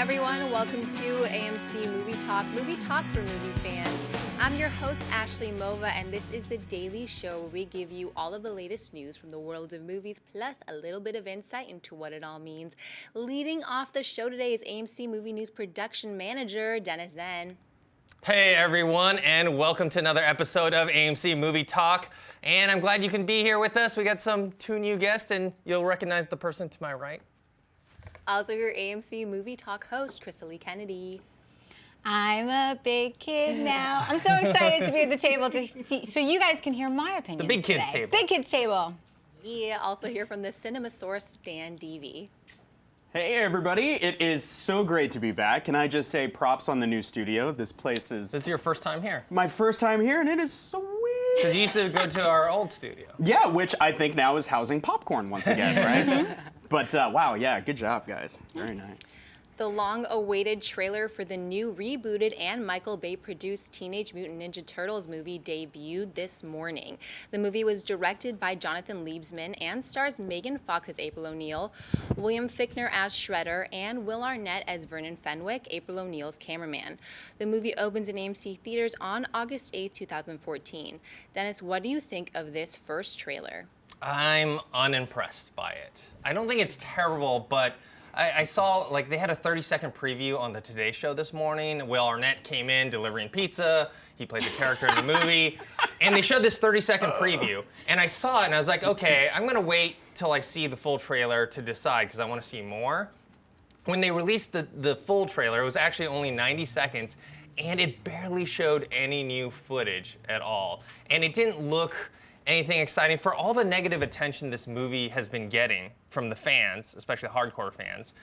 everyone, welcome to AMC Movie Talk for movie fans. I'm your host, Ashley Mova, and this is the daily show where we give you all of the latest news from the world of movies, plus a little bit of insight into what it all means. Leading off the show today is AMC Movie News production manager, Dennis Zen. Hey everyone, and welcome to another episode of AMC Movie Talk. And I'm glad you can be here with us. We got two new guests, and you'll recognize the person to my right. Also your AMC Movie Talk host, Crystal Lee Kennedy. I'm a big kid now. I'm so excited to be at the table to see, so you guys can hear my opinions. The big kids today. table. Big kids table. Yeah, also here from the Cinema Source, Dan Deavy. Hey everybody, it is so great to be back. Can I just say props on the new studio? This place is... This is your first time here. My first time here, and it is sweet. Because you used to go to our old studio. Yeah, which I think now is housing popcorn once again, right? But wow, yeah, good job, guys. Very nice. The long-awaited trailer for the new rebooted and Michael Bay-produced Teenage Mutant Ninja Turtles movie debuted this morning. The movie was directed by Jonathan Liebsman and stars Megan Fox as April O'Neil, William Fichtner as Shredder, and Will Arnett as Vernon Fenwick, April O'Neil's cameraman. The movie opens in AMC theaters on August 8, 2014. Dennis, what do you think of this first trailer? I'm unimpressed by it. I don't think it's terrible, but I saw, like, they had a 30-second preview on the Today Show this morning. Will Arnett came in delivering pizza. He played the character in the movie. And they showed this 30-second preview. And I saw it, and I was like, okay, I'm going to wait till I see the full trailer to decide, because I want to see more. When they released the full trailer, it was actually only 90 seconds, and it barely showed any new footage at all. And it didn't look anything exciting. For all the negative attention this movie has been getting from the fans, especially hardcore fans,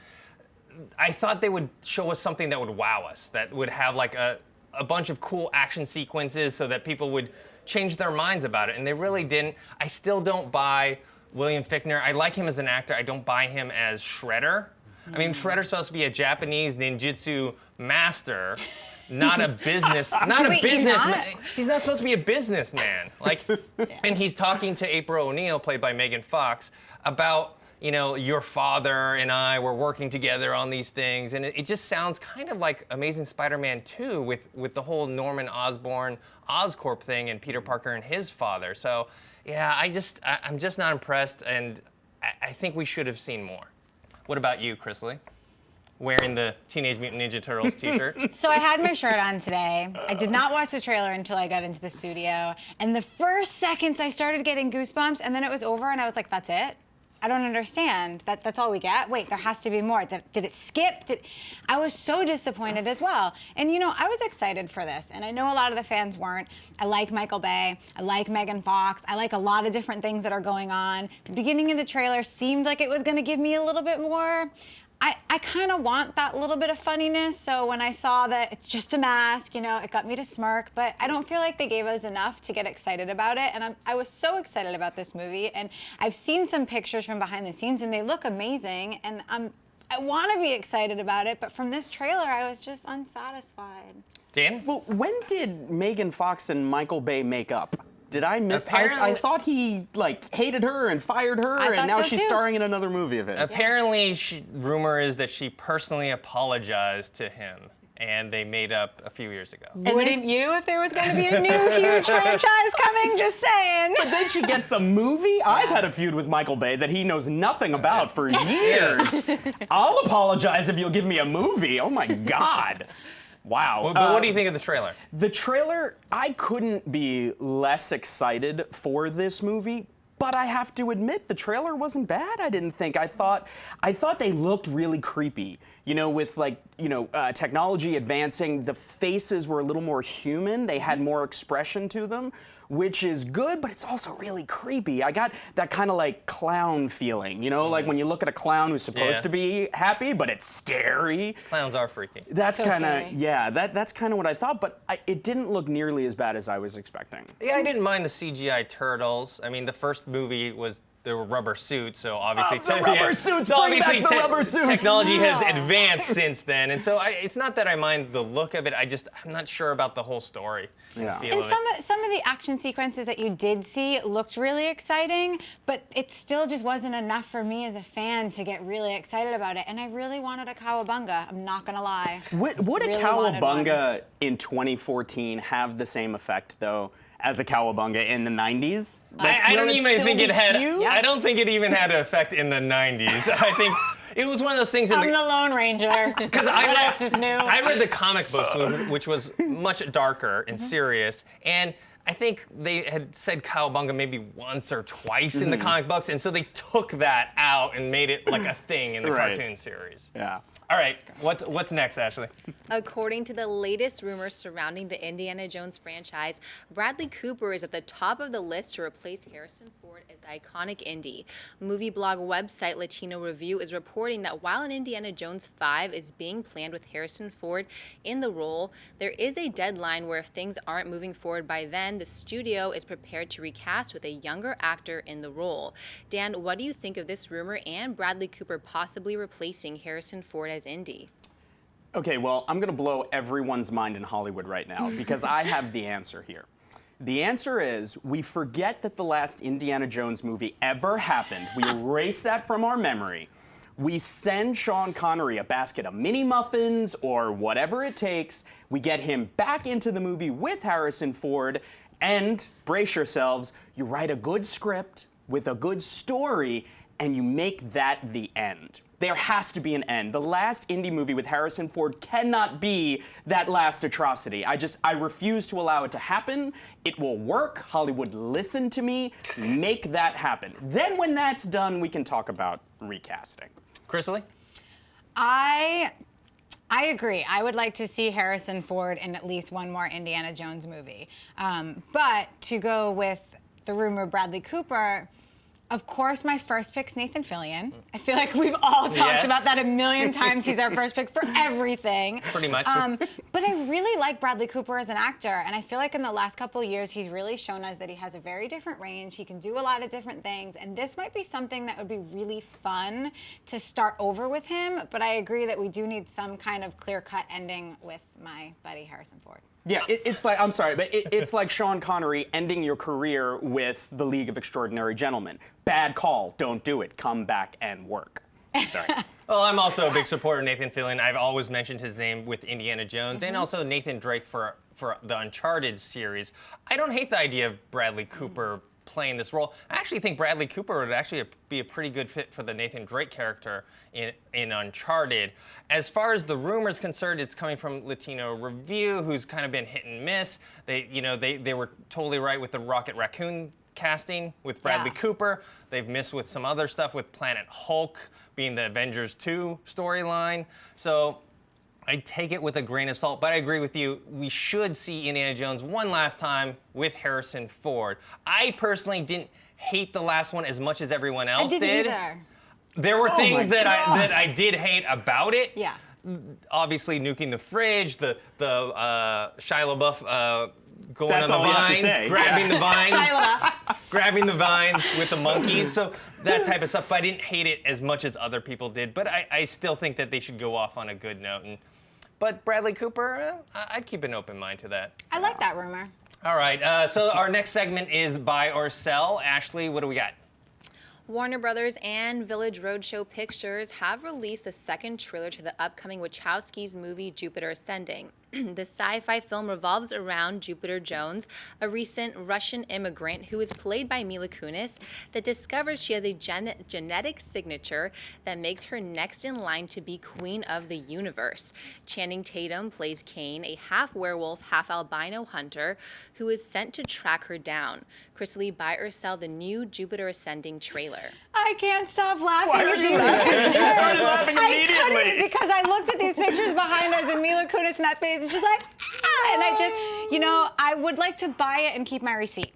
I thought they would show us something that would wow us, that would have like a bunch of cool action sequences so that people would change their minds about it, and they really didn't. I still don't buy William Fichtner. I like him as an actor. I don't buy him as Shredder. I mean, Shredder's supposed to be a Japanese ninjutsu master, not a business, he's not supposed to be a businessman. Like, and he's talking to April O'Neil, played by Megan Fox, about, you know, your father and I were working together on these things, and it just sounds kind of like Amazing Spider-Man 2 with the whole Norman Osborn Oscorp thing and Peter Parker and his father. So, yeah, I'm just not impressed, and I think we should have seen more. What about you, Chrisley? Wearing the Teenage Mutant Ninja Turtles t-shirt. So I had my shirt on today. I did not watch the trailer until I got into the studio. And the first seconds I started getting goosebumps, and then it was over, and I was like, that's it? I don't understand. That's all we get? Wait, there has to be more. Did it skip? I was so disappointed as well. And you know, I was excited for this, and I know a lot of the fans weren't. I like Michael Bay. I like Megan Fox. I like a lot of different things that are going on. The beginning of the trailer seemed like it was gonna give me a little bit more. I kind of want that little bit of funniness, so when I saw that it's just a mask, you know, it got me to smirk, but I don't feel like they gave us enough to get excited about it, and I was so excited about this movie, and I've seen some pictures from behind the scenes, and they look amazing, and I want to be excited about it, but from this trailer, I was just unsatisfied. Dan? Well, when did Megan Fox and Michael Bay make up? Did I miss? I thought he like hated her and fired her, and now she's starring in another movie of his. Apparently, rumor is that she personally apologized to him, and they made up a few years ago. Wouldn't you if there was going to be a new huge franchise coming? Just saying. But then she gets a movie? I've had a feud with Michael Bay that he knows nothing about for years. I'll apologize if you'll give me a movie. Oh my God. Wow. But what do you think of the trailer? The trailer, I couldn't be less excited for this movie, but I have to admit the trailer wasn't bad, I didn't think. I thought they looked really creepy. You know, with like, you know, technology advancing, the faces were a little more human. They had more expression to them, which is good, but it's also really creepy. I got that kind of like clown feeling, you know, like when you look at a clown who's supposed to be happy, but it's scary. Clowns are freaky. That's so kind of, scary. yeah, that's kind of what I thought, but it didn't look nearly as bad as I was expecting. Yeah, I didn't mind the CGI turtles. I mean, the first movie was the rubber suit, so obviously the rubber suits, so bring back obviously the rubber suits. Technology has advanced since then, and so it's not that I mind the look of it. I'm not sure about the whole story. Yeah. And some of the action sequences that you did see looked really exciting, but it still just wasn't enough for me as a fan to get really excited about it. And I really wanted a cowabunga. I'm not gonna lie. Would Really a wanted one. cowabunga in 2014 have the same effect though as a cowabunga in the 90s? I don't even think it had. Cute? I don't think it even had an effect in the 90s. I think it was one of those things. I'm the Lone Ranger. Because What else is new? I read the comic books, which was much darker and serious, and I think they had said cowabunga maybe once or twice in the comic books, and so they took that out and made it like a thing in the Right. cartoon series. Yeah. All right, what's next, Ashley? According to the latest rumors surrounding the Indiana Jones franchise, Bradley Cooper is at the top of the list to replace Harrison Ford as the iconic Indy. Movie blog website Latino Review is reporting that while an Indiana Jones 5 is being planned with Harrison Ford in the role, there is a deadline where if things aren't moving forward by then, the studio is prepared to recast with a younger actor in the role. Dan, what do you think of this rumor and Bradley Cooper possibly replacing Harrison Ford as Indy? Okay, well, I'm gonna blow everyone's mind in Hollywood right now because I have the answer here. The answer is we forget that the last Indiana Jones movie ever happened. We erase that from our memory. We send Sean Connery a basket of mini muffins or whatever it takes. We get him back into the movie with Harrison Ford, and brace yourselves, you write a good script with a good story, and you make that the end. There has to be an end. The last Indy movie with Harrison Ford cannot be that last atrocity. I refuse to allow it to happen. It will work. Hollywood, listen to me. Make that happen. Then when that's done, we can talk about recasting. Chrisley? I agree. I would like to see Harrison Ford in at least one more Indiana Jones movie. But to go with the rumor Bradley Cooper, of course, my first pick's Nathan Fillion. I feel like we've all talked Yes. about that a million times. He's our first pick for everything. Pretty much. But I really like Bradley Cooper as an actor, and I feel like in the last couple of years, he's really shown us that he has a very different range. He can do a lot of different things, and this might be something that would be really fun to start over with him. But I agree that we do need some kind of clear-cut ending with my buddy Harrison Ford. Yeah, it's like, I'm sorry, but it's like Sean Connery ending your career with The League of Extraordinary Gentlemen. Bad call, don't do it, come back and work. Sorry. Well, I'm also a big supporter of Nathan Fillion. I've always mentioned his name with Indiana Jones and also Nathan Drake for the Uncharted series. I don't hate the idea of Bradley Cooper playing this role. I actually think Bradley Cooper would actually be a pretty good fit for the Nathan Drake character in Uncharted. As far as the rumors concerned, it's coming from Latino Review, who's kind of been hit and miss. They were totally right with the Rocket Raccoon casting with Bradley Cooper. They've missed with some other stuff with Planet Hulk being the Avengers 2 storyline. So I take it with a grain of salt, but I agree with you. We should see Indiana Jones one last time with Harrison Ford. I personally didn't hate the last one as much as everyone else I didn't did. either. There were things that God. I did hate about it. Yeah. Obviously, nuking the fridge, the Shia LaBeouf going That's on all the you have to vines, say. grabbing the vines, Shia LaBeouf. grabbing the vines with the monkeys. So that type of stuff. But I didn't hate it as much as other people did. But I still think that they should go off on a good note. But Bradley Cooper, I'd keep an open mind to that. I like that rumor. All right, so our next segment is Buy or Sell. Ashley, what do we got? Warner Brothers and Village Roadshow Pictures have released a second trailer to the upcoming Wachowskis movie Jupiter Ascending. The sci-fi film revolves around Jupiter Jones, a recent Russian immigrant who is played by Mila Kunis, that discovers she has a genetic signature that makes her next in line to be queen of the universe. Channing Tatum plays Kane, a half-werewolf, half-albino hunter who is sent to track her down. Chrisley, buy or sell the new Jupiter Ascending trailer? I can't stop laughing Why are at you these laughing? pictures. You started laughing I immediately. couldn't because I looked at these pictures behind us and Mila Kunis in that face and she's like, ah, and I just, I would like to buy it and keep my receipt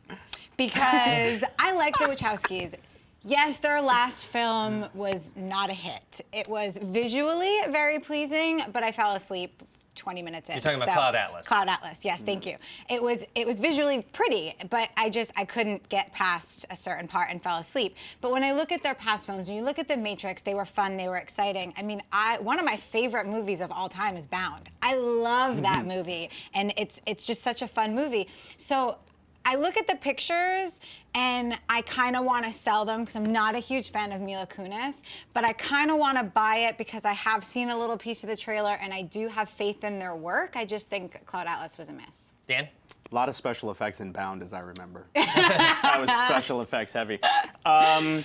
because I like the Wachowskis. Yes, their last film was not a hit. It was visually very pleasing, but I fell asleep 20 minutes in. You're talking about Cloud Atlas. Cloud Atlas, yes, thank you. It was visually pretty, but I couldn't get past a certain part and fell asleep. But when I look at their past films, when you look at The Matrix, they were fun, they were exciting. I mean, one of my favorite movies of all time is Bound. I love that movie, and it's just such a fun movie. So I look at the pictures and I kind of want to sell them because I'm not a huge fan of Mila Kunis, but I kind of want to buy it because I have seen a little piece of the trailer and I do have faith in their work. I just think Cloud Atlas was a miss. Dan? A lot of special effects in Bound, as I remember. That was special effects heavy. I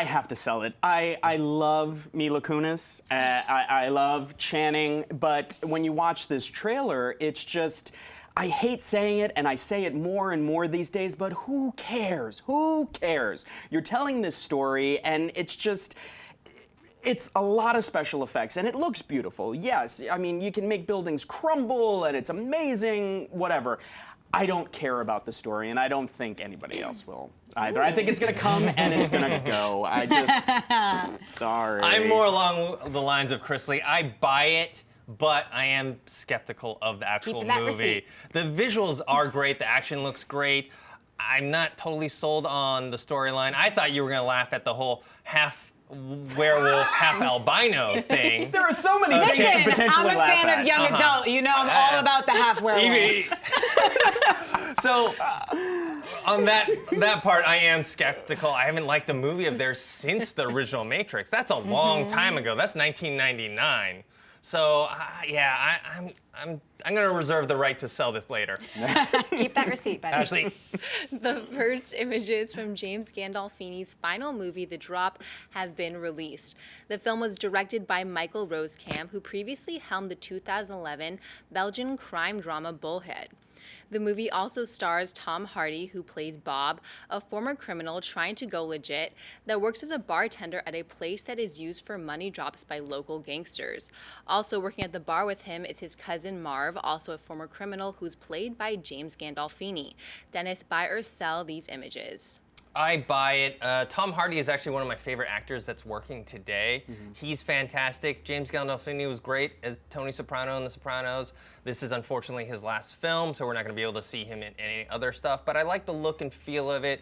have to sell it. I love Mila Kunis. I love Channing, but when you watch this trailer, it's just, I hate saying it, and I say it more and more these days, but who cares? Who cares? You're telling this story, and it's a lot of special effects, and it looks beautiful. Yes, I mean, you can make buildings crumble, and it's amazing, whatever. I don't care about the story, and I don't think anybody else will either. I think it's gonna come, and it's gonna go. Sorry. I'm more along the lines of Chris Lee. I buy it, but I am skeptical of the actual Keep that movie. receipt. The visuals are great. The action looks great. I'm not totally sold on the storyline. I thought you were going to laugh at the whole half werewolf, half albino thing. There are so many things Listen, to potentially I'm a laugh fan at. of young adult. You know I'm all about the half werewolf. So, on that part, I am skeptical. I haven't liked the movie of theirs since the original Matrix. That's a long time ago. That's 1999. So yeah, I'm gonna reserve the right to sell this later. Keep that receipt, buddy. Ashley, The first images from James Gandolfini's final movie, The Drop, have been released. The film was directed by Michael Rosekamp, who previously helmed the 2011 Belgian crime drama Bullhead. The movie also stars Tom Hardy, who plays Bob, a former criminal trying to go legit that works as a bartender at a place that is used for money drops by local gangsters. Also working at the bar with him is his cousin Marv, also a former criminal who's played by James Gandolfini. Dennis, buy or sell these images? I buy it. Tom Hardy is actually one of my favorite actors that's working today. He's fantastic. James Gandolfini was great as Tony Soprano in The Sopranos. This is unfortunately his last film, so we're not going to be able to see him in any other stuff. But I like the look and feel of it.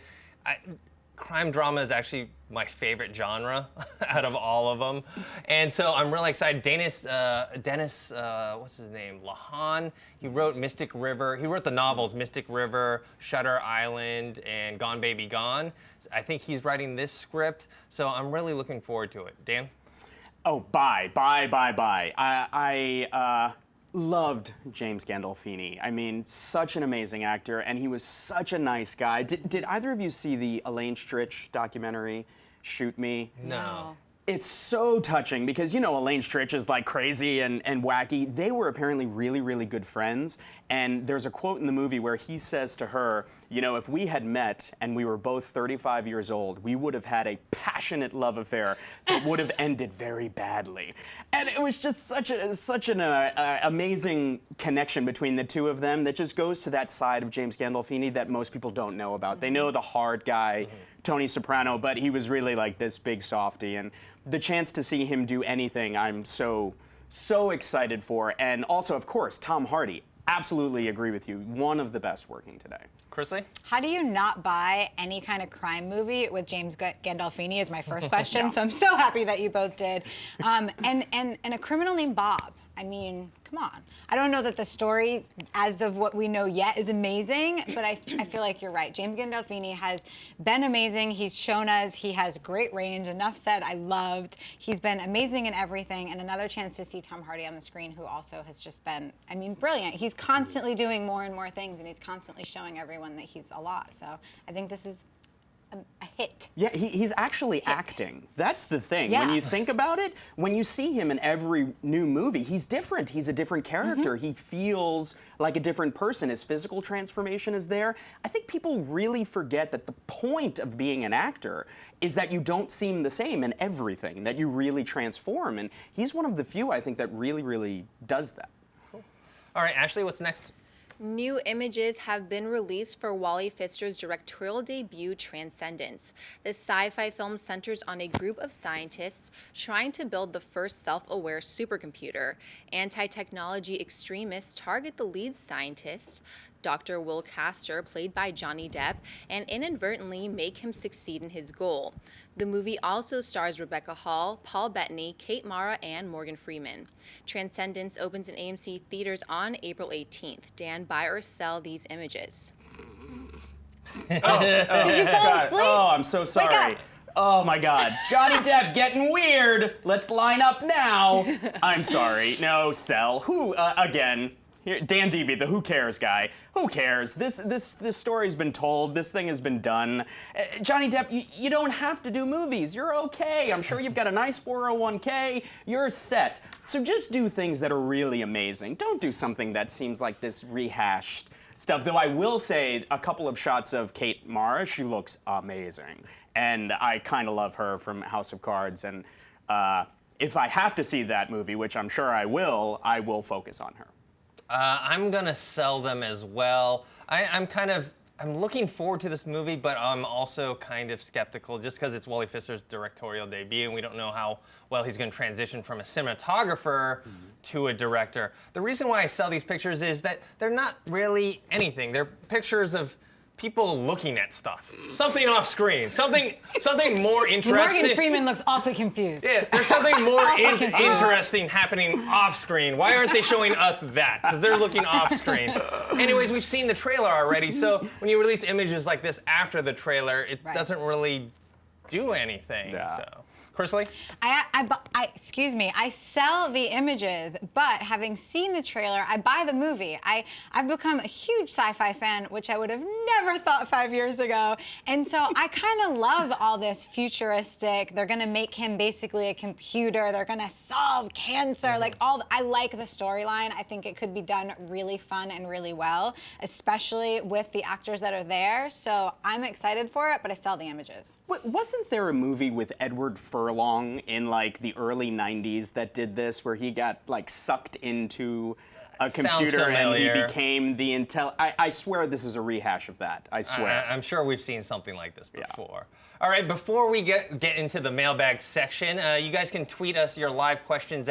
Crime drama is actually my favorite genre out of all of them. And so I'm really excited. Dennis, what's his name? Lahan. He wrote Mystic River. He wrote the novels Mystic River, Shutter Island, and Gone Baby Gone. I think he's writing this script, so I'm really looking forward to it. Dan? Oh, bye. I loved James Gandolfini. I mean, such an amazing actor, and he was such a nice guy. Did either of you see the Elaine Stritch documentary, Shoot Me? No. It's so touching because, you know, Elaine Stritch is like crazy and wacky. They were apparently really, really good friends. And there's a quote in the movie where he says to her, you know, if we had met and we were both 35 years old, we would have had a passionate love affair that would have ended very badly. And it was just such an amazing connection between the two of them that just goes to that side of James Gandolfini that most people don't know about. They know the hard guy, Tony Soprano, but he was really like this big softy. And the chance to see him do anything, I'm so excited for. And also, of course, Tom Hardy. Absolutely agree with you. One of the best working today. Chrisley? How do you not buy any kind of crime movie with James Gandolfini is my first question. So I'm so happy that you both did. And a criminal named Bob. I mean, come on. I don't know that the story, as of what we know yet, is amazing, but I feel like you're right. James Gandolfini has been amazing. He's shown us he has great range. Enough said, I loved. He's been amazing in everything, and another chance to see Tom Hardy on the screen, who also has just been, I mean, brilliant. He's constantly doing more and more things, and he's constantly showing everyone that he's a lot. So I think this is a hit. Yeah, he's actually acting. That's the thing. Yeah. When you think about it, when you see him in every new movie, he's different. He's a different character. He feels like a different person. His physical transformation is there. I think people really forget that the point of being an actor is that you don't seem the same in everything, that you really transform. And he's one of the few, I think, that really, really does that. Cool. All right, Ashley, what's next? New images have been released for Wally Pfister's directorial debut, Transcendence. This sci-fi film centers on a group of scientists trying to build the first self-aware supercomputer. Anti-technology extremists target the lead scientist, Dr. Will Castor, played by Johnny Depp, and inadvertently make him succeed in his goal. The movie also stars Rebecca Hall, Paul Bettany, Kate Mara, and Morgan Freeman. Transcendence opens in AMC theaters on April 18th. Dan, buy or sell these images? Did you fall asleep? Oh, I'm so sorry. up. Oh my God. Johnny Depp getting weird. Let's line up now. I'm sorry. No, sell. Who, again. Here, Dan Deavy, the who cares guy. Who cares? This story's been told. This thing has been done. Johnny Depp, you don't have to do movies. You're okay. I'm sure you've got a nice 401k. You're set. So just do things that are really amazing. Don't do something that seems like this rehashed stuff. Though I will say a couple of shots of Kate Mara, she looks amazing. And I kind of love her from House of Cards. And if I have to see that movie, which I'm sure I will focus on her. I'm gonna sell them as well. I'm looking forward to this movie, but I'm also kind of skeptical just because it's Wally Pfister's directorial debut and we don't know how well he's gonna transition from a cinematographer to a director. The reason why I sell these pictures is that they're not really anything. They're pictures of people looking at stuff. Something off screen. Something more interesting. Morgan Freeman looks awfully confused. Yeah, there's something more interesting happening off screen. Why aren't they showing us that? Because they're looking off screen. Anyways, we've seen the trailer already, so when you release images like this after the trailer, it doesn't really do anything. Yeah. So. Chrisley? Excuse me, I sell the images, but having seen the trailer, I buy the movie. I've become a huge sci-fi fan, which I would have never thought 5 years ago. And so I kind of love all this futuristic, they're gonna make him basically a computer, they're gonna solve cancer, I like the storyline. I think it could be done really fun and really well, especially with the actors that are there. So I'm excited for it, but I sell the images. Wasn't there a movie with Edward Furlong in like the early 90s that did this, where he got like sucked into a computer and he became the I swear this is a rehash of that. I swear. I'm sure we've seen something like this before. Yeah. All right, before we get into the mailbag section, you guys can tweet us your live questions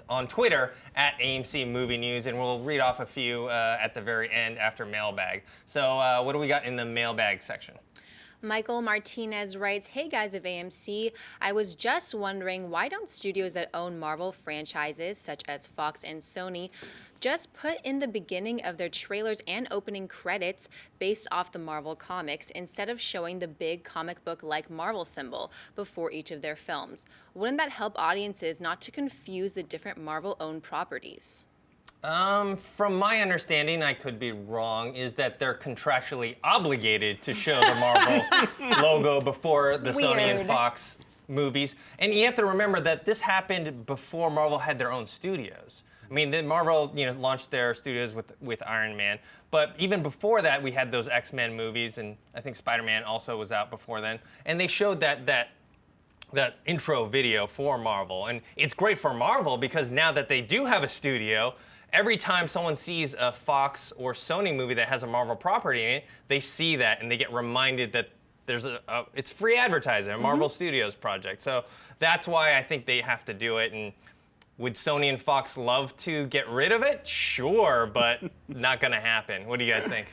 on Twitter at AMC Movie News, and we'll read off a few at the very end after mailbag. So what do we got in the mailbag section? Michael Martinez writes, "Hey guys of AMC, I was just wondering why don't studios that own Marvel franchises such as Fox and Sony just put in the beginning of their trailers and opening credits based off the Marvel comics instead of showing the big comic book like Marvel symbol before each of their films? Wouldn't that help audiences not to confuse the different Marvel-owned properties?" From my understanding, I could be wrong, is that they're contractually obligated to show the Marvel logo before the Sony and Fox movies. And you have to remember that this happened before Marvel had their own studios. I mean, then Marvel, launched their studios with Iron Man, but even before that, we had those X-Men movies, and I think Spider-Man also was out before then. And they showed that intro video for Marvel, and it's great for Marvel because now that they do have a studio, every time someone sees a Fox or Sony movie that has a Marvel property in it, they see that and they get reminded that there's it's free advertising, a Marvel Studios project. So that's why I think they have to do it. And would Sony and Fox love to get rid of it? Sure, but not gonna happen. What do you guys think?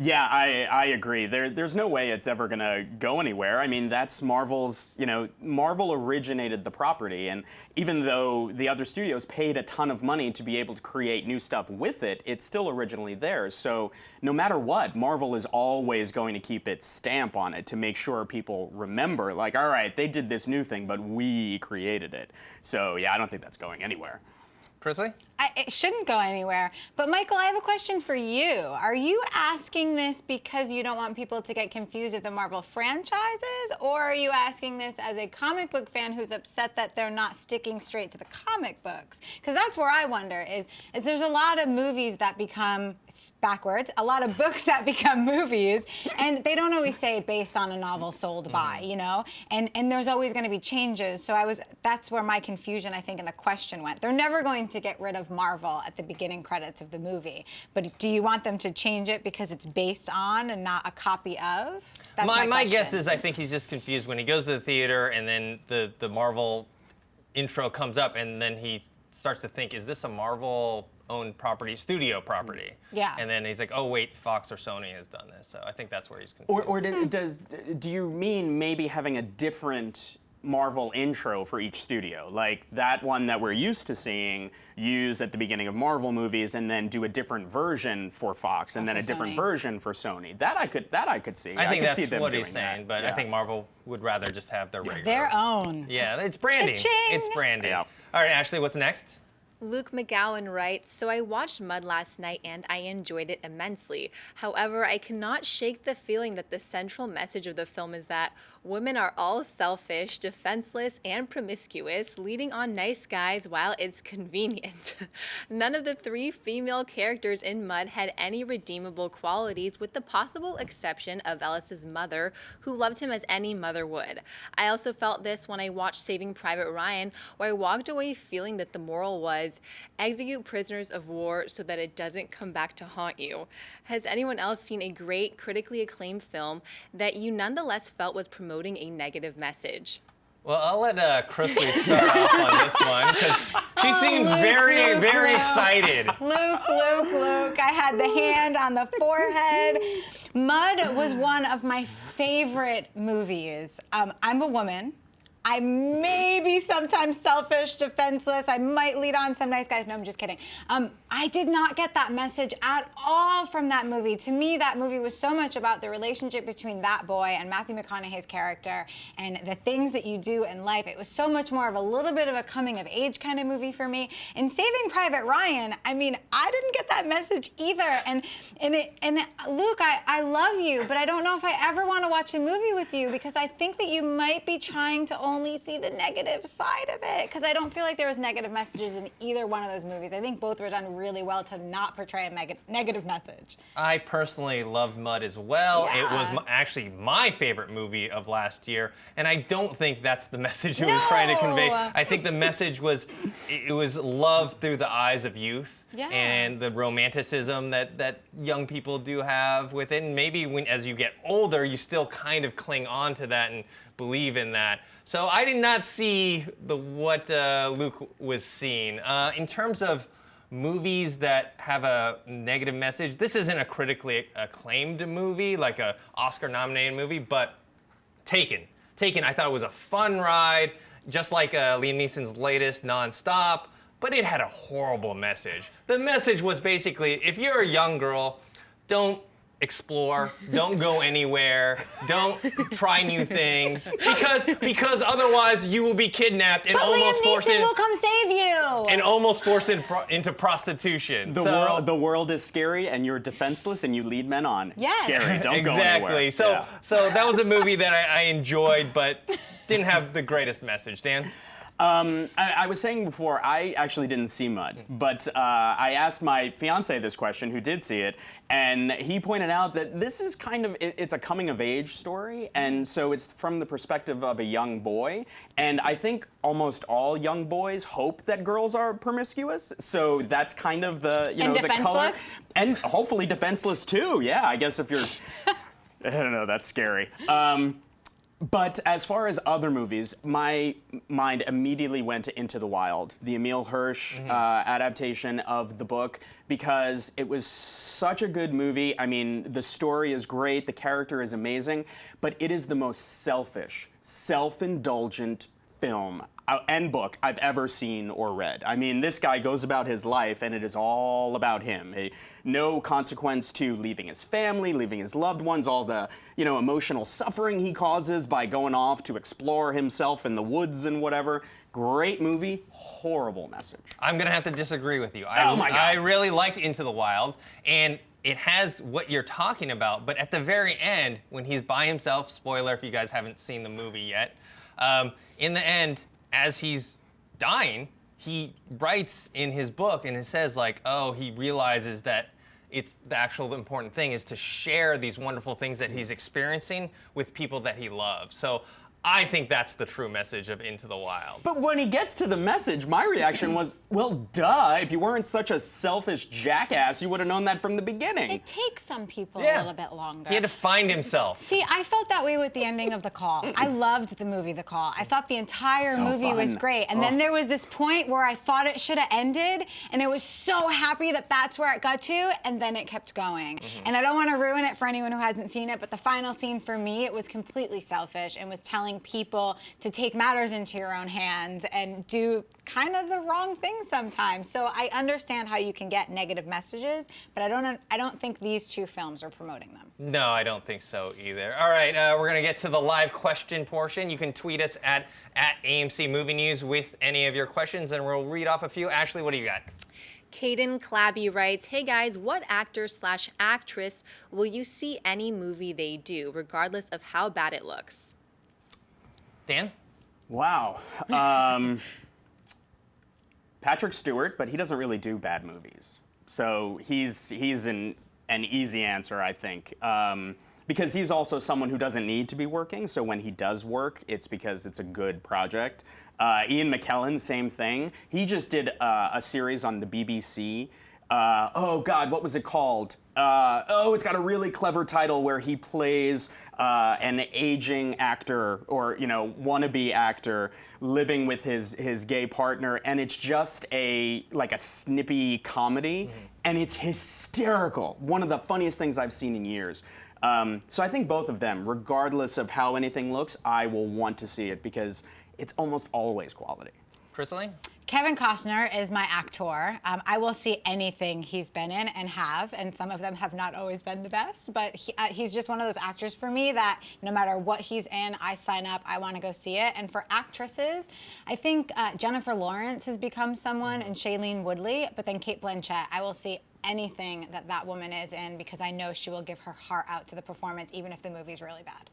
Yeah, I agree. There's no way it's ever going to go anywhere. I mean, that's Marvel's, Marvel originated the property, and even though the other studios paid a ton of money to be able to create new stuff with it, it's still originally theirs. So no matter what, Marvel is always going to keep its stamp on it to make sure people remember, like, all right, they did this new thing, but we created it. So yeah, I don't think that's going anywhere. Chrisley? It shouldn't go anywhere. But Michael, I have a question for you. Are you asking this because you don't want people to get confused with the Marvel franchises? Or are you asking this as a comic book fan who's upset that they're not sticking straight to the comic books? Because that's where I wonder is there's a lot of movies that become backwards, a lot of books that become movies, and they don't always say based on a novel sold by, And there's always going to be changes. So that's where my confusion, I think, in the question went. They're never going trying to get rid of Marvel at the beginning credits of the movie. But do you want them to change it because it's based on and not a copy of? That's My guess question. is I think he's just confused when he goes to the theater and then the Marvel intro comes up and then he starts to think, is this a Marvel-owned property, studio property? Yeah. And then he's like, oh wait, Fox or Sony has done this. So I think that's where he's confused. Or do you mean maybe having a different Marvel intro for each studio, like that one that we're used to seeing used at the beginning of Marvel movies, and then do a different version for Fox, and then a different Sony. version for Sony? That I could see. I think could that's see them what doing he's saying, that. but I Yeah. think Marvel would rather just have their regular. Their own. Yeah, it's branding. Cha-ching. It's branding. Yeah. All right, Ashley, what's next? Luke McGowan writes, so I watched Mud last night and I enjoyed it immensely. However, I cannot shake the feeling that the central message of the film is that women are all selfish, defenseless, and promiscuous, leading on nice guys while it's convenient. None of the 3 female characters in Mud had any redeemable qualities, with the possible exception of Ellis's mother, who loved him as any mother would. I also felt this when I watched Saving Private Ryan, where I walked away feeling that the moral was execute prisoners of war so that it doesn't come back to haunt you. Has anyone else seen a great, critically acclaimed film that you nonetheless felt was promoting a negative message? Well, I'll let Chrisley start off on this one because she seems very, very excited. Luke. I had the hand on the forehead. Mud was one of my favorite movies. I'm a woman. I may be sometimes selfish, defenseless. I might lead on some nice guys. No, I'm just kidding. I did not get that message at all from that movie. To me, that movie was so much about the relationship between that boy and Matthew McConaughey's character and the things that you do in life. It was so much more of a little bit of a coming of age kind of movie for me. In Saving Private Ryan, I mean, I didn't get that message either. And Luke, I love you, but I don't know if I ever want to watch a movie with you because I think that you might be trying to only see the negative side of it, because I don't feel like there was negative messages in either one of those movies. I think both were done really well to not portray a negative message. I personally loved Mud as well. Yeah. It was actually my favorite movie of last year, and I don't think that's the message it was trying to convey. I think the message was, it was love through the eyes of youth. Yeah. And the romanticism that young people do have with it. And maybe as you get older, you still kind of cling on to that and believe in that. So I did not see what Luke was seeing. In terms of movies that have a negative message, this isn't a critically acclaimed movie, like a Oscar-nominated movie, but Taken, I thought it was a fun ride, just like Liam Neeson's latest, Nonstop. But it had a horrible message. The message was basically, if you're a young girl, don't explore, don't go anywhere, don't try new things, because otherwise you will be kidnapped and But almost Liam forced Neeson will come save you. and almost forced into prostitution. The world is scary, and you're defenseless, and you lead men on. Yes. Scary. Don't go anywhere. Exactly. So Yeah. so that was a movie that I enjoyed, but didn't have the greatest message. Dan? I was saying before, I actually didn't see Mud, but I asked my fiance this question, who did see it, and he pointed out that this is kind of, it's a coming of age story, and so it's from the perspective of a young boy, and I think almost all young boys hope that girls are promiscuous, so that's kind of the, And the color. defenseless? And hopefully defenseless too, yeah, I guess if you're, I don't know, that's scary. But as far as other movies, my mind immediately went to Into the Wild, the Emil Hirsch adaptation of the book, because it was such a good movie. I mean, the story is great, the character is amazing, but it is the most selfish, self-indulgent film and book I've ever seen or read. I mean, this guy goes about his life, and it is all about him. No consequence to leaving his family, leaving his loved ones, all the emotional suffering he causes by going off to explore himself in the woods and whatever. Great movie, horrible message. I'm gonna have to disagree with you. Oh my God. I really liked Into the Wild, and it has what you're talking about, but at the very end, when he's by himself, spoiler if you guys haven't seen the movie yet, in the end, as he's dying, he writes in his book, and it says like, oh, he realizes that it's the actual important thing is to share these wonderful things that he's experiencing with people that he loves. So I think that's the true message of Into the Wild. But when he gets to the message, my reaction was, well, duh. If you weren't such a selfish jackass, you would have known that from the beginning. It takes some people Yeah. a little bit longer. He had to find himself. See, I felt that way with the ending of The Call. I loved the movie The Call. I thought the entire So movie was fun. great. And then there was this point where I thought it should have ended, and I was so happy that that's where it got to, and then it kept going. And I don't want to ruin it for anyone who hasn't seen it, but the final scene for me, it was completely selfish and was telling people to take matters into your own hands and do kind of the wrong thing sometimes. So I understand how you can get negative messages, but I don't think these two films are promoting them. No, I don't think so either. All right, we're going to get to the live question portion. You can tweet us at AMC Movie News with any of your questions, and we'll read off a few. Ashley, what do you got? Caden Clabby writes, hey guys, what actor/actress will you see any movie they do, regardless of how bad it looks? Dan? Wow. Patrick Stewart, but he doesn't really do bad movies. So he's an easy answer, I think. Because he's also someone who doesn't need to be working, so when he does work, it's because it's a good project. Ian McKellen, same thing. He just did a series on the BBC. Oh God, what was it called? It's got a really clever title where he plays an aging actor or wannabe actor living with his gay partner, and it's just like a snippy comedy, and it's hysterical. One of the funniest things I've seen in years. So I think both of them, regardless of how anything looks, I will want to see it because it's almost always quality. Chrisley? Kevin Costner is my actor. I will see anything he's been in and some of them have not always been the best, but he's just one of those actors for me that no matter what he's in, I sign up, I want to go see it. And for actresses, I think Jennifer Lawrence has become someone, and Shailene Woodley, but then Cate Blanchett. I will see anything that woman is in because I know she will give her heart out to the performance, even if the movie's really bad.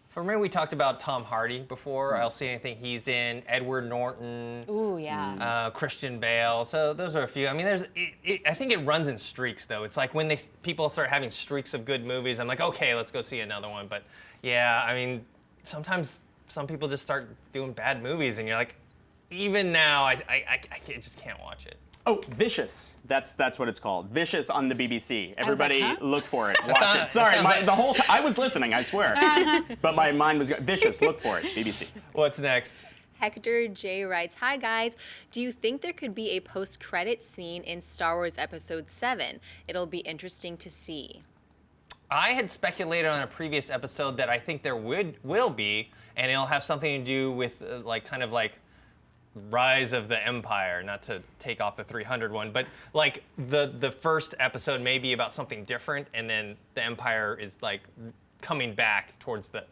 For me, we talked about Tom Hardy before. I'll see anything he's in. Edward Norton. Ooh, yeah. Christian Bale. So those are a few. I mean, I think it runs in streaks, though. It's like when people start having streaks of good movies, I'm like, okay, let's go see another one. But yeah, I mean, sometimes some people just start doing bad movies, and you're like, even now, I just can't watch it. Oh, Vicious. That's what it's called. Vicious on the BBC. Everybody huh? look for it. Watch it. Sorry, the whole time I was listening, I swear. But my mind was Vicious. Look for it. BBC. What's next? Hector J writes, hi guys, do you think there could be a post-credit scene in Star Wars Episode 7? It'll be interesting to see. I had speculated on a previous episode that I think there will be, and it'll have something to do with kind of Rise of the Empire, not to take off the 300 one, but like the first episode may be about something different, and then the Empire is like coming back towards the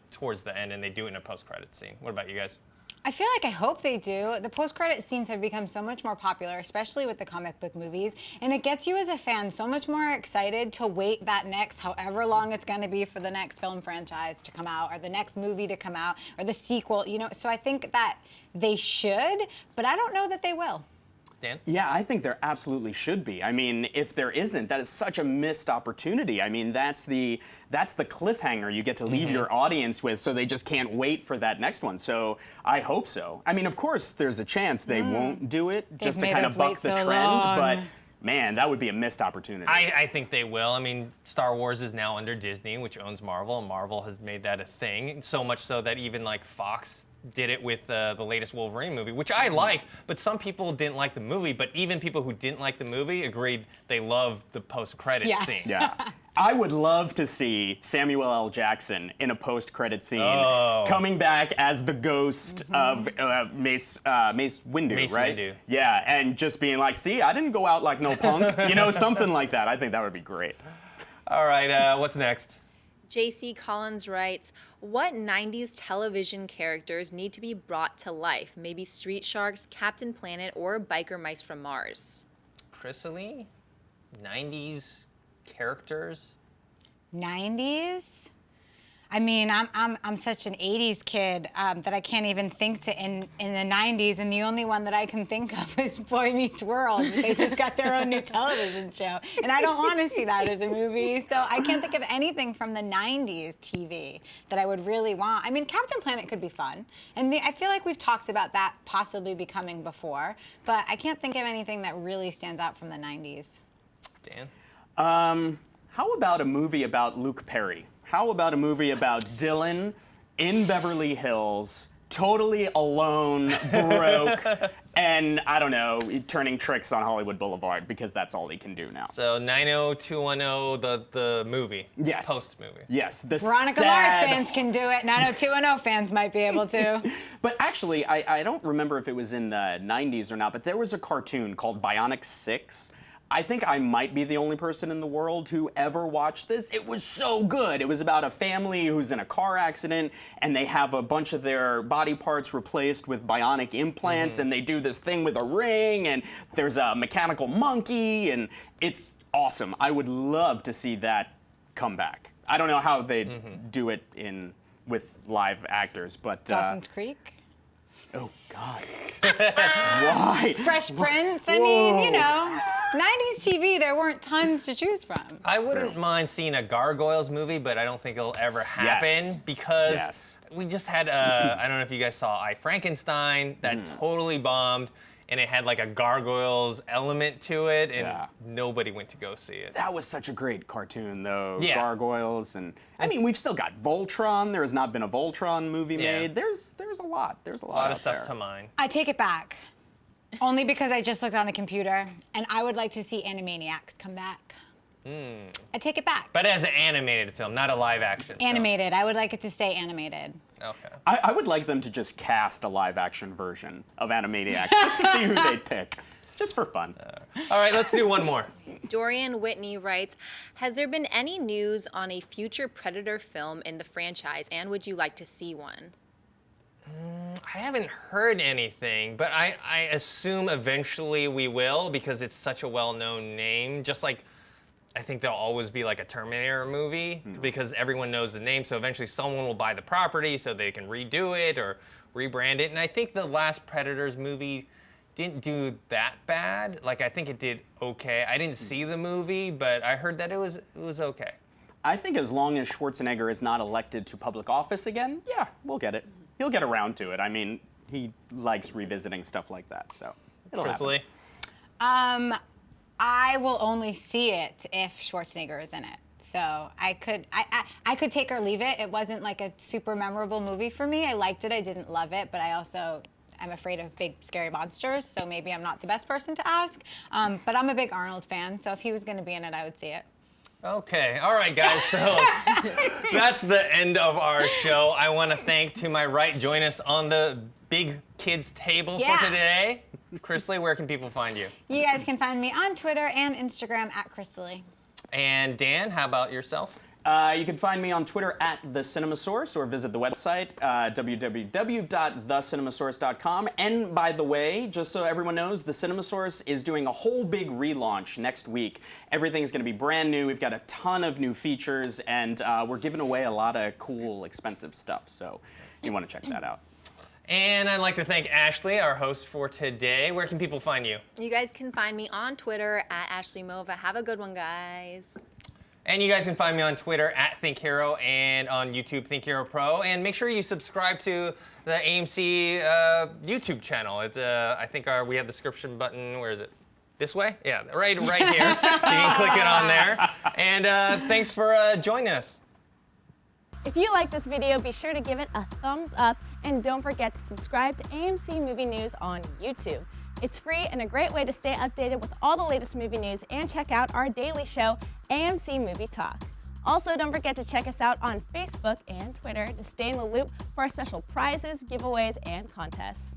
end, and they do it in a post-credit scene. What about you guys? I feel like I hope they do. The post-credit scenes have become so much more popular, especially with the comic book movies, and it gets you as a fan so much more excited to wait that next however long it's going to be for the next film franchise to come out, or the next movie to come out, or the sequel, So I think that they should, but I don't know that they will. Dan? Yeah, I think there absolutely should be. I mean, if there isn't, that is such a missed opportunity. I mean, that's the cliffhanger you get to leave your audience with, so they just can't wait for that next one. So I hope so. I mean, of course, there's a chance they won't do it just to made kind us of buck wait the so trend, long. but man, that would be a missed opportunity. I think they will. I mean, Star Wars is now under Disney, which owns Marvel, and Marvel has made that a thing, so much so that even like Fox did it with the latest Wolverine movie, which I like, but some people didn't like the movie, but even people who didn't like the movie agreed they loved the post-credit scene. Yeah. I would love to see Samuel L. Jackson in a post-credit scene coming back as the ghost of Mace Windu, right? Windu. Yeah, and just being like, see, I didn't go out like no punk. Something like that. I think that would be great. All right, what's next? JC Collins writes, what 90s television characters need to be brought to life? Maybe Street Sharks, Captain Planet, or Biker Mice from Mars? Chrisley? 90s characters? 90s? I mean, I'm such an 80s kid that I can't even think to in the 90s, and the only one that I can think of is Boy Meets World. They just got their own new television show, and I don't want to see that as a movie, so I can't think of anything from the 90s TV that I would really want. I mean, Captain Planet could be fun, and I feel like we've talked about that possibly becoming before, but I can't think of anything that really stands out from the 90s. Dan? How about a movie about Luke Perry? How about a movie about Dylan in Beverly Hills, totally alone, broke, and, I don't know, turning tricks on Hollywood Boulevard, because that's all he can do now. So 90210, the movie. Yes. Post-movie. Yes. The Veronica sad... Mars fans can do it. 90210 fans might be able to. But actually, I don't remember if it was in the 90s or not, but there was a cartoon called Bionic 6. I think I might be the only person in the world who ever watched this. It was so good. It was about a family who's in a car accident, and they have a bunch of their body parts replaced with bionic implants, and they do this thing with a ring, and there's a mechanical monkey, and it's awesome. I would love to see that come back. I don't know how they do it with live actors, but... Dawson's Creek? Oh, God. Why? Fresh Prince? I mean, you know, 90s TV, there weren't tons to choose from. I wouldn't mind seeing a Gargoyles movie, but I don't think it'll ever happen because we just had, I don't know if you guys saw I, Frankenstein, that totally bombed, and it had like a Gargoyles element to it, and nobody went to go see it. That was such a great cartoon, though. Yeah. Gargoyles, and I mean, we've still got Voltron. There has not been a Voltron movie made. There's a lot. There's a lot of stuff there. to mine. I take it back. Only because I just looked on the computer, and I would like to see Animaniacs come back. I take it back. But as an animated film, not a live action film. Animated. I would like it to stay animated. Okay. I would like them to just cast a live-action version of Animaniacs just to see who they'd pick, just for fun. All right, let's do one more. Dorian Whitney writes, has there been any news on a future Predator film in the franchise, and would you like to see one? I haven't heard anything, but I assume eventually we will because it's such a well-known name. Just like I think there'll always be like a Terminator movie because everyone knows the name, so eventually someone will buy the property so they can redo it or rebrand it. And I think the last Predators movie didn't do that bad. Like I think it did okay. I didn't see the movie, but I heard that it was okay. I think as long as Schwarzenegger is not elected to public office again, yeah, we'll get it. He'll get around to it. I mean, he likes revisiting stuff like that, so it'll happen. I will only see it if Schwarzenegger is in it. So I could take or leave it. It wasn't like a super memorable movie for me. I liked it. I didn't love it, but I'm afraid of big, scary monsters, so maybe I'm not the best person to ask. But I'm a big Arnold fan, so if he was going to be in it, I would see it. Okay, all right, guys, so that's the end of our show. I want to thank to my right, join us on the big kids table for today. Chrisley, where can people find you? You guys can find me on Twitter and Instagram at Chrisley. And Dan, how about yourself? You can find me on Twitter at The Cinema Source or visit the website, www.thecinemassource.com. And by the way, just so everyone knows, The Cinema Source is doing a whole big relaunch next week. Everything's going to be brand new. We've got a ton of new features, and we're giving away a lot of cool, expensive stuff. So you want to check that out. And I'd like to thank Ashley, our host for today. Where can people find you? You guys can find me on Twitter at Ashley Mova. Have a good one, guys. And you guys can find me on Twitter at ThinkHero and on YouTube ThinkHero Pro. And make sure you subscribe to the AMC YouTube channel. I think we have the description button. Where is it? This way? Yeah, right here. You can click it on there. And thanks for joining us. If you like this video, be sure to give it a thumbs up and don't forget to subscribe to AMC Movie News on YouTube. It's free and a great way to stay updated with all the latest movie news and check out our daily show, AMC Movie Talk. Also, don't forget to check us out on Facebook and Twitter to stay in the loop for our special prizes, giveaways, and contests.